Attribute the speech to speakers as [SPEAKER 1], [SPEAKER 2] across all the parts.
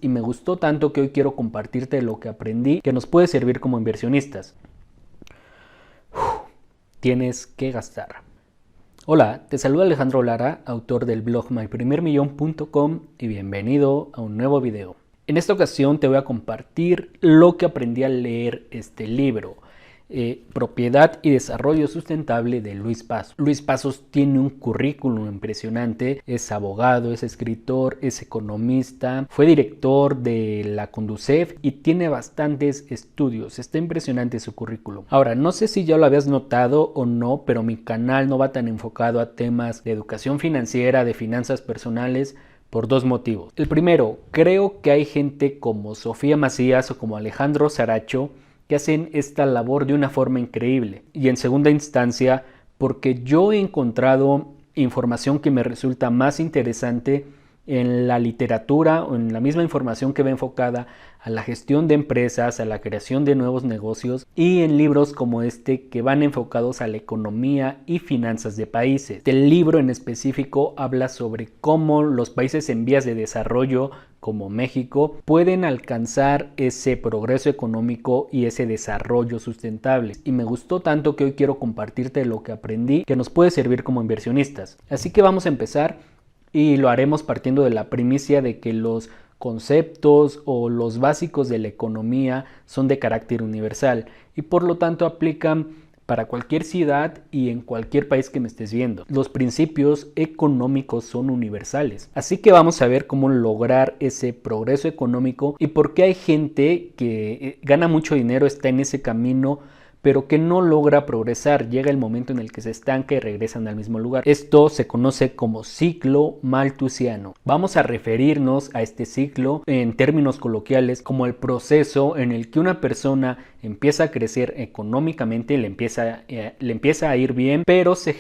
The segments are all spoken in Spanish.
[SPEAKER 1] y me gustó tanto que hoy quiero compartirte lo que aprendí que nos puede servir como inversionistas. Tienes que gastar. Hola, te saluda Alejandro Lara, autor del blog myprimermillon.com y bienvenido a un nuevo video. En esta ocasión te voy a compartir lo que aprendí al leer este libro, Propiedad y Desarrollo Sustentable de Luis Pazos. Luis Pazos tiene un currículum impresionante, es abogado, es escritor, es economista, fue director de la Conducef y tiene bastantes estudios. Está impresionante su currículum. Ahora, no sé si ya lo habías notado o no, pero mi canal no va tan enfocado a temas de educación financiera, de finanzas personales, por dos motivos. El primero, creo que hay gente como Sofía Macías o como Alejandro Saracho que hacen esta labor de una forma increíble. Y en segunda instancia, porque yo he encontrado información que me resulta más interesante en la literatura o en la misma información que va enfocada a la gestión de empresas, a la creación de nuevos negocios y en libros como este que van enfocados a la economía y finanzas de países. El libro en específico habla sobre cómo los países en vías de desarrollo como México pueden alcanzar ese progreso económico y ese desarrollo sustentable. Y me gustó tanto que hoy quiero compartirte lo que aprendí que nos puede servir como inversionistas. Así que vamos a empezar y lo haremos partiendo de la primicia de que los conceptos o los básicos de la economía son de carácter universal y por lo tanto aplican para cualquier ciudad y en cualquier país que me estés viendo. Los principios económicos son universales. Así que vamos a ver cómo lograr ese progreso económico y por qué hay gente que gana mucho dinero, está en ese camino, pero que no logra progresar. Llega el momento en el que se estanca y regresan al mismo lugar. Esto se conoce como ciclo malthusiano. Vamos a referirnos a este ciclo en términos coloquiales como el proceso en el que una persona empieza a crecer económicamente, le empieza a ir bien, pero se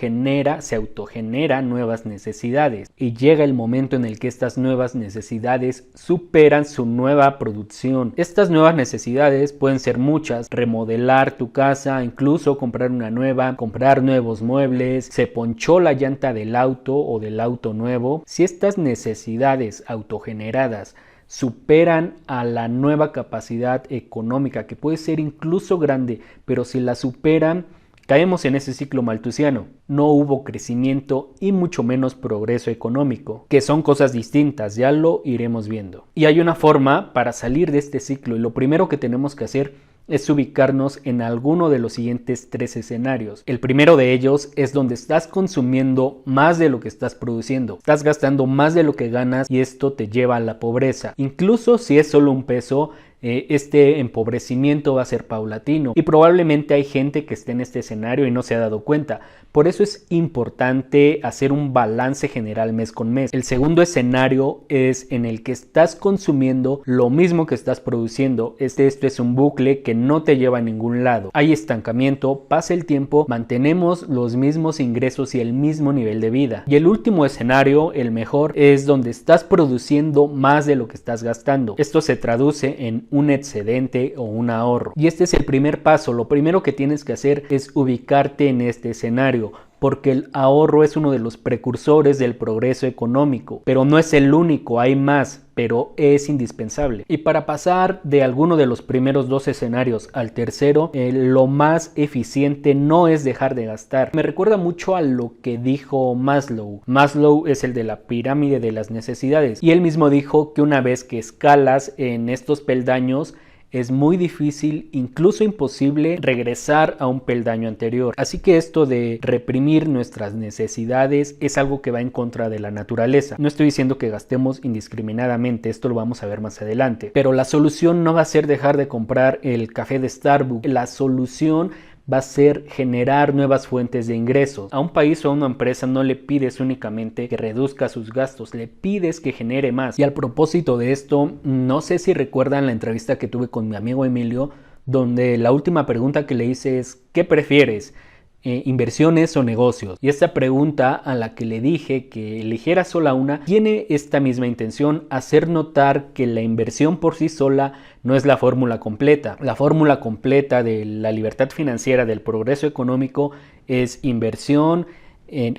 [SPEAKER 1] autogenera nuevas necesidades y llega el momento en el que estas nuevas necesidades superan su nueva producción. Estas nuevas necesidades pueden ser muchas: remodelar tu casa, incluso comprar una nueva, comprar nuevos muebles, se ponchó la llanta del auto o del auto nuevo. Si estas necesidades autogeneradas superan a la nueva capacidad económica, que puede ser incluso grande, pero si la superan, caemos en ese ciclo malthusiano. No hubo crecimiento y mucho menos progreso económico, que son cosas distintas, ya lo iremos viendo. Y hay una forma para salir de este ciclo y lo primero que tenemos que hacer es ubicarnos en alguno de los siguientes tres escenarios. El primero de ellos es donde estás consumiendo más de lo que estás produciendo. Estás gastando más de lo que ganas y esto te lleva a la pobreza. Incluso si es solo un peso, este empobrecimiento va a ser paulatino y probablemente hay gente que esté en este escenario y no se ha dado cuenta. Por eso es importante hacer un balance general mes con mes. El segundo escenario es en el que estás consumiendo lo mismo que estás produciendo. Esto es un bucle que no te lleva a ningún lado. Hay estancamiento, pasa el tiempo, mantenemos los mismos ingresos y el mismo nivel de vida. Y el último escenario, el mejor, es donde estás produciendo más de lo que estás gastando. Esto se traduce en un excedente o un ahorro. Y este es el primer paso. Lo primero que tienes que hacer es ubicarte en este escenario, porque el ahorro es uno de los precursores del progreso económico, pero no es el único, hay más, pero es indispensable. Y para pasar de alguno de los primeros dos escenarios al tercero, lo más eficiente no es dejar de gastar. Me recuerda mucho a lo que dijo Maslow. Maslow es el de la pirámide de las necesidades y él mismo dijo que una vez que escalas en estos peldaños, es muy difícil, incluso imposible, regresar a un peldaño anterior. Así que esto de reprimir nuestras necesidades es algo que va en contra de la naturaleza. No estoy diciendo que gastemos indiscriminadamente, esto lo vamos a ver más adelante. Pero la solución no va a ser dejar de comprar el café de Starbucks. La solución va a ser generar nuevas fuentes de ingresos. A un país o a una empresa no le pides únicamente que reduzca sus gastos, le pides que genere más. Y al propósito de esto, no sé si recuerdan la entrevista que tuve con mi amigo Emilio, donde la última pregunta que le hice es: ¿qué prefieres? ¿Inversiones o negocios? Y esta pregunta, a la que le dije que eligiera sola una, tiene esta misma intención: hacer notar que la inversión por sí sola no es la fórmula completa. La fórmula completa de la libertad financiera, del progreso económico, es inversión,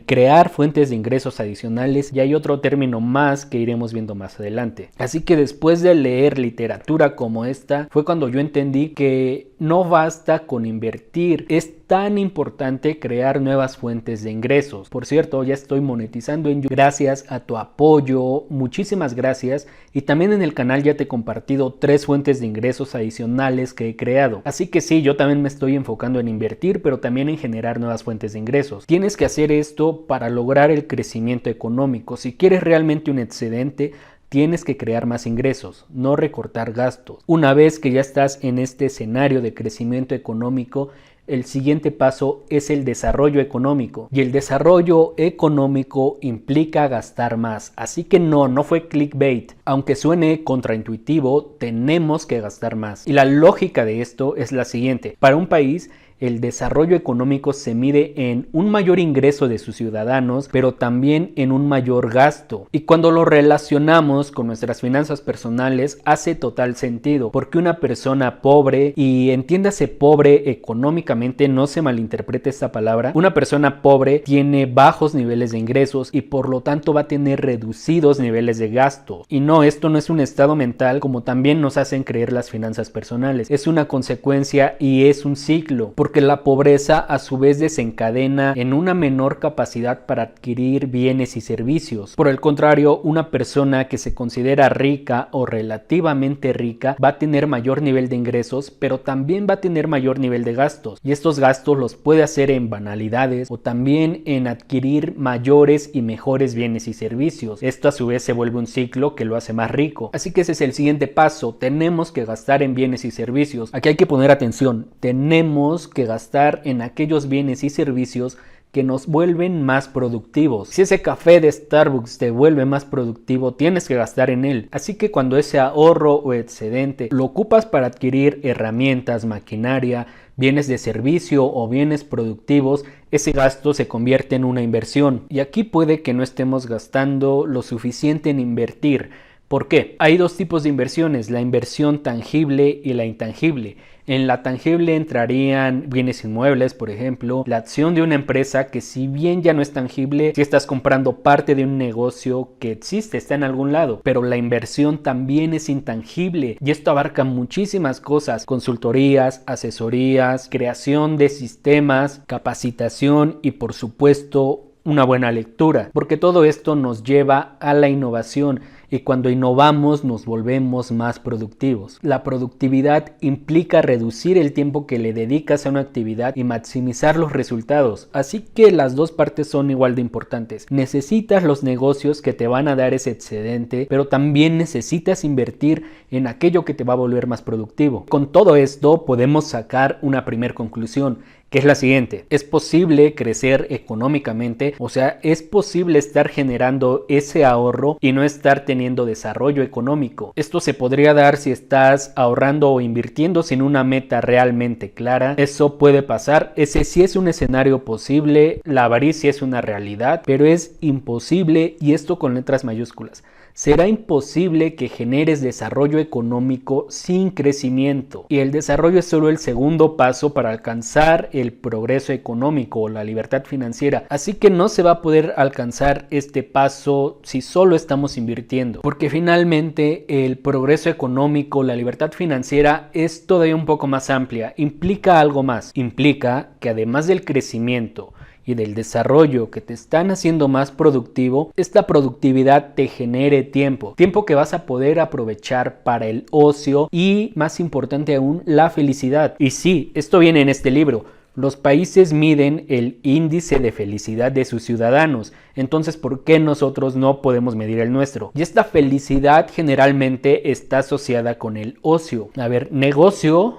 [SPEAKER 1] crear fuentes de ingresos adicionales, y hay otro término más que iremos viendo más adelante. Así que después de leer literatura como esta, fue cuando yo entendí que no basta con invertir, es tan importante crear nuevas fuentes de ingresos. Por cierto, ya estoy monetizando en YouTube gracias a tu apoyo, muchísimas gracias, y también en el canal ya te he compartido 3 fuentes de ingresos adicionales que he creado. Así que sí, yo también me estoy enfocando en invertir, pero también en generar nuevas fuentes de ingresos. Tienes que hacer esto para lograr el crecimiento económico. Si quieres realmente un excedente, tienes que crear más ingresos, no recortar gastos. Una vez que ya estás en este escenario de crecimiento económico, el siguiente paso es el desarrollo económico, y el desarrollo económico implica gastar más. Así que no fue clickbait. Aunque suene contraintuitivo, tenemos que gastar más. Y la lógica de esto es la siguiente: para un país, el desarrollo económico se mide en un mayor ingreso de sus ciudadanos, pero también en un mayor gasto. Y cuando lo relacionamos con nuestras finanzas personales, hace total sentido, porque una persona pobre, y entiéndase pobre económicamente, no se malinterprete esta palabra, una persona pobre tiene bajos niveles de ingresos y por lo tanto va a tener reducidos niveles de gasto. Y no, esto no es un estado mental como también nos hacen creer las finanzas personales, es una consecuencia y es un ciclo, porque la pobreza a su vez desencadena en una menor capacidad para adquirir bienes y servicios. Por el contrario, una persona que se considera rica o relativamente rica va a tener mayor nivel de ingresos, pero también va a tener mayor nivel de gastos, y estos gastos los puede hacer en banalidades o también en adquirir mayores y mejores bienes y servicios. Esto a su vez se vuelve un ciclo que lo hace más rico. Así que ese es el siguiente paso: tenemos que gastar en bienes y servicios. Aquí hay que poner atención, tenemos que gastar en aquellos bienes y servicios que nos vuelven más productivos. Si ese café de Starbucks te vuelve más productivo, tienes que gastar en él. Así que cuando ese ahorro o excedente lo ocupas para adquirir herramientas, maquinaria, bienes de servicio o bienes productivos, ese gasto se convierte en una inversión. Y aquí puede que no estemos gastando lo suficiente en invertir. ¿Por qué? Hay 2 tipos de inversiones: la inversión tangible y la intangible. En la tangible entrarían bienes inmuebles, por ejemplo, la acción de una empresa que, si bien ya no es tangible, si estás comprando parte de un negocio que existe, está en algún lado, pero la inversión también es intangible, y esto abarca muchísimas cosas: consultorías, asesorías, creación de sistemas, capacitación y por supuesto una buena lectura, porque todo esto nos lleva a la innovación, y cuando innovamos nos volvemos más productivos. La productividad implica reducir el tiempo que le dedicas a una actividad y maximizar los resultados, así que las 2 partes son igual de importantes. Necesitas los negocios que te van a dar ese excedente, pero también necesitas invertir en aquello que te va a volver más productivo. Con todo esto podemos sacar una primera conclusión, que es la siguiente: es posible crecer económicamente, o sea, es posible estar generando ese ahorro y no estar teniendo desarrollo económico. Esto se podría dar si estás ahorrando o invirtiendo sin una meta realmente clara. Eso puede pasar, ese sí es un escenario posible. La avaricia es una realidad, pero es imposible, y esto con letras mayúsculas. Será imposible que generes desarrollo económico sin crecimiento, y el desarrollo es solo el segundo paso para alcanzar el progreso económico o la libertad financiera. Así que no se va a poder alcanzar este paso si solo estamos invirtiendo, porque finalmente el progreso económico, la libertad financiera es todavía un poco más amplia, implica algo más, implica que además del crecimiento y del desarrollo que te están haciendo más productivo, esta productividad te genere tiempo que vas a poder aprovechar para el ocio y, más importante aún, la felicidad. Y sí, esto viene en este libro. Los países miden el índice de felicidad de sus ciudadanos, entonces ¿por qué nosotros no podemos medir el nuestro? Y esta felicidad generalmente está asociada con el ocio. A ver, negocio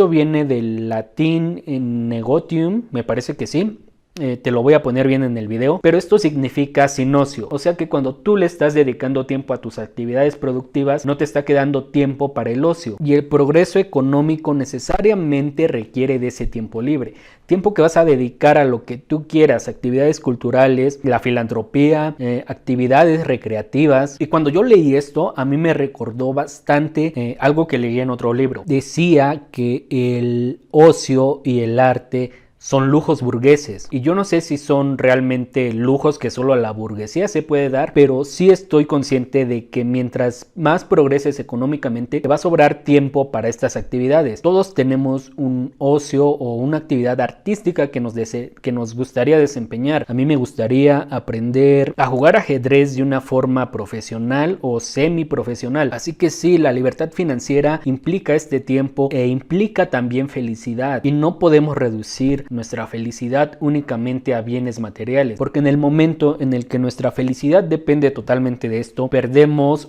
[SPEAKER 1] viene del latín negotium, me parece que sí. Te lo voy a poner bien en el video, pero esto significa sin ocio, o sea que cuando tú le estás dedicando tiempo a tus actividades productivas, no te está quedando tiempo para el ocio, y el progreso económico necesariamente requiere de ese tiempo libre, tiempo que vas a dedicar a lo que tú quieras, actividades culturales, la filantropía, actividades recreativas. Y cuando yo leí esto, a mí me recordó bastante algo que leí en otro libro. Decía que el ocio y el arte son lujos burgueses, y yo no sé si son realmente lujos que solo a la burguesía se puede dar, pero sí estoy consciente de que mientras más progreses económicamente te va a sobrar tiempo para estas actividades. Todos tenemos un ocio o una actividad artística que nos gustaría desempeñar. A mí me gustaría aprender a jugar ajedrez de una forma profesional o semiprofesional, así que sí, la libertad financiera implica este tiempo e implica también felicidad, y no podemos reducir nuestra felicidad únicamente a bienes materiales, porque en el momento en el que nuestra felicidad depende totalmente de esto,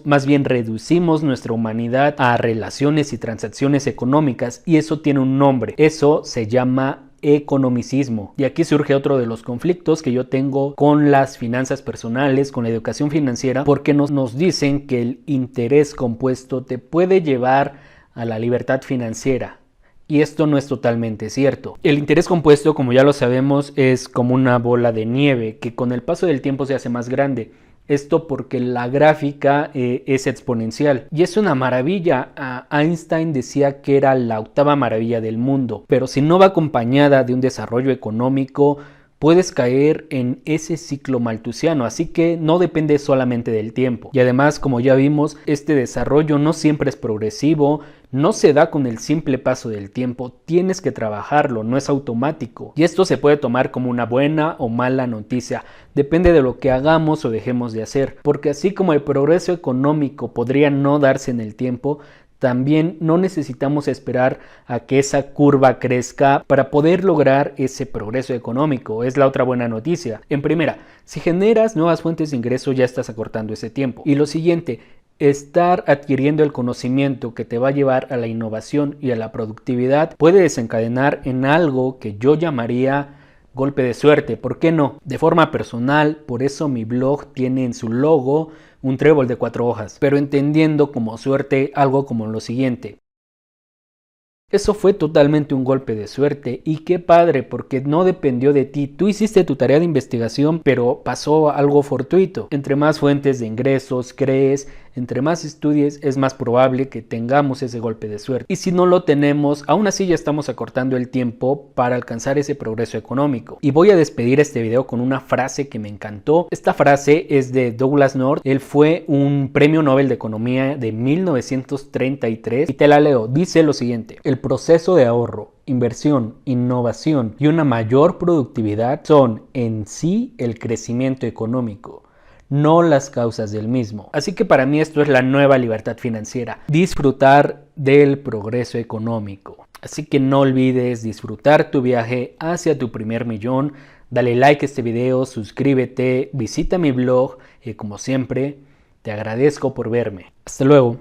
[SPEAKER 1] más bien reducimos nuestra humanidad a relaciones y transacciones económicas, y eso tiene un nombre. Eso se llama economicismo. Y aquí surge otro de los conflictos que yo tengo con las finanzas personales, con la educación financiera, porque nos dicen que el interés compuesto te puede llevar a la libertad financiera. Y esto no es totalmente cierto. El interés compuesto, como ya lo sabemos, es como una bola de nieve que con el paso del tiempo se hace más grande. Esto porque la gráfica es exponencial. Y es una maravilla. Einstein decía que era la octava maravilla del mundo. Pero si no va acompañada de un desarrollo económico, puedes caer en ese ciclo malthusiano, así que no depende solamente del tiempo. Y además, como ya vimos, este desarrollo no siempre es progresivo, no se da con el simple paso del tiempo, tienes que trabajarlo, no es automático. Y esto se puede tomar como una buena o mala noticia, depende de lo que hagamos o dejemos de hacer, porque así como el progreso económico podría no darse en el tiempo, también no necesitamos esperar a que esa curva crezca para poder lograr ese progreso económico. Es la otra buena noticia. En primera, si generas nuevas fuentes de ingreso ya estás acortando ese tiempo. Y lo siguiente, estar adquiriendo el conocimiento que te va a llevar a la innovación y a la productividad puede desencadenar en algo que yo llamaría golpe de suerte, ¿por qué no? De forma personal, por eso mi blog tiene en su logo un trébol de 4 hojas, pero entendiendo como suerte algo como lo siguiente. Eso fue totalmente un golpe de suerte, y qué padre, porque no dependió de ti. Tú hiciste tu tarea de investigación, pero pasó algo fortuito. Entre más fuentes de ingresos crees, entre más estudies, es más probable que tengamos ese golpe de suerte. Y si no lo tenemos, aún así ya estamos acortando el tiempo para alcanzar ese progreso económico. Y voy a despedir este video con una frase que me encantó. Esta frase es de Douglass North. Él fue un premio Nobel de Economía de 1933 y te la leo. Dice lo siguiente: el proceso de ahorro, inversión, innovación y una mayor productividad son en sí el crecimiento económico, no las causas del mismo. Así que para mí esto es la nueva libertad financiera, disfrutar del progreso económico. Así que no olvides disfrutar tu viaje hacia tu primer millón. Dale like a este video, suscríbete, visita mi blog y como siempre, te agradezco por verme. Hasta luego.